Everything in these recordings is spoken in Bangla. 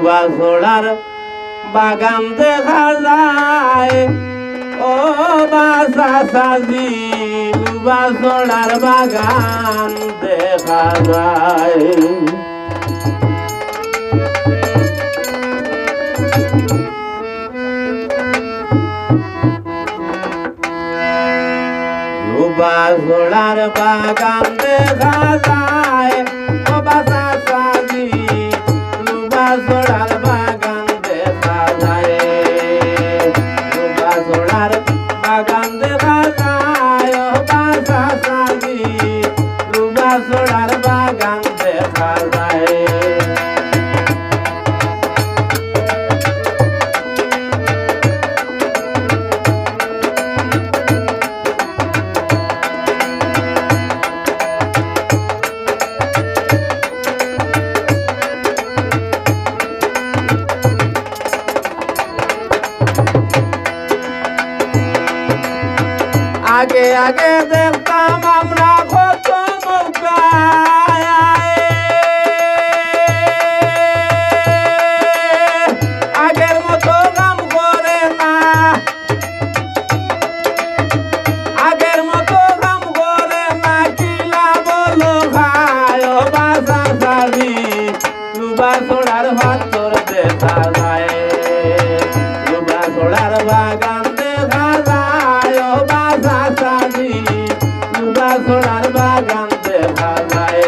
লুবা ছোড়ার বাগান দেখা যায় ও বাসা সাজি লুবা ছোড়ার বাগান দেখা যায় লুবা ছোড়ার বাগান দেখা যায় ও বাসা সাজি লুবা ছোড়ার বাগান দেখা যায় লুবা ছোড়ার বাগান দেখা যায় ও বাসা সাজি লুবা ছোড়ার বাগান দেখা যায় আগে আগে দেখতাম আমরা কত নৌকায় আগের মতো কাম করে না আগের মতো কাম করে না কিলা বলো খায় ও বাসা সাজি লুবা ছোড়ার ভাতর দেখা যায় লুবা ছোড়ার বাগান দেখা যায় ও বাসা সাজি লুবা ছোড়ার বাগান দেখা যায়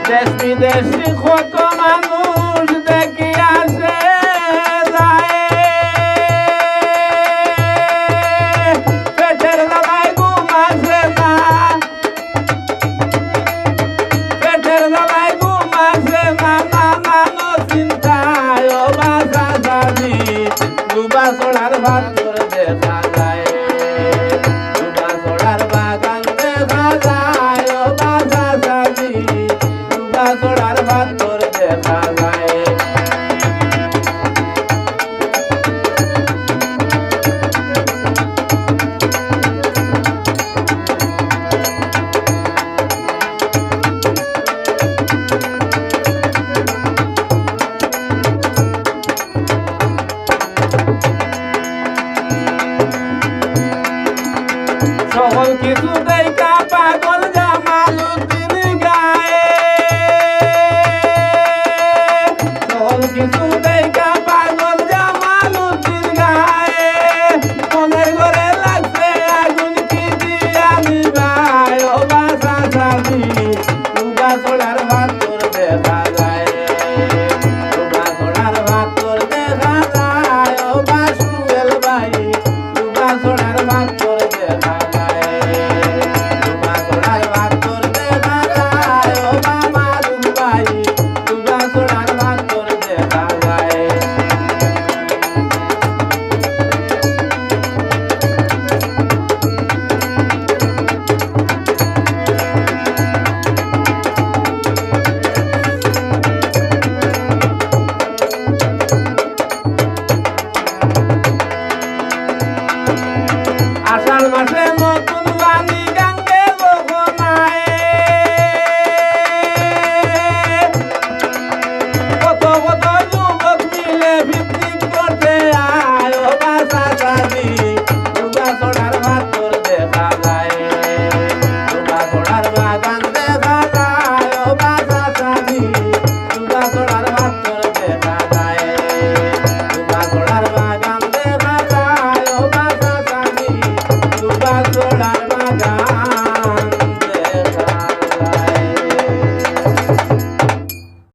দেশ বিদেশি কত মানুষ দেখি আসে যায় পেটের দাবায় ঘুম আসে না পেটের দাবায় ঘুম আসে না নানানো চিন্তায় ও বাসা সাজি লুবা ছোড়ার ভাতর দেখা যায় লুবা ছোড়ার বাগান দেখা যায় ও বাসা সাজি লুবা ছোড়ার ভাতর দেখা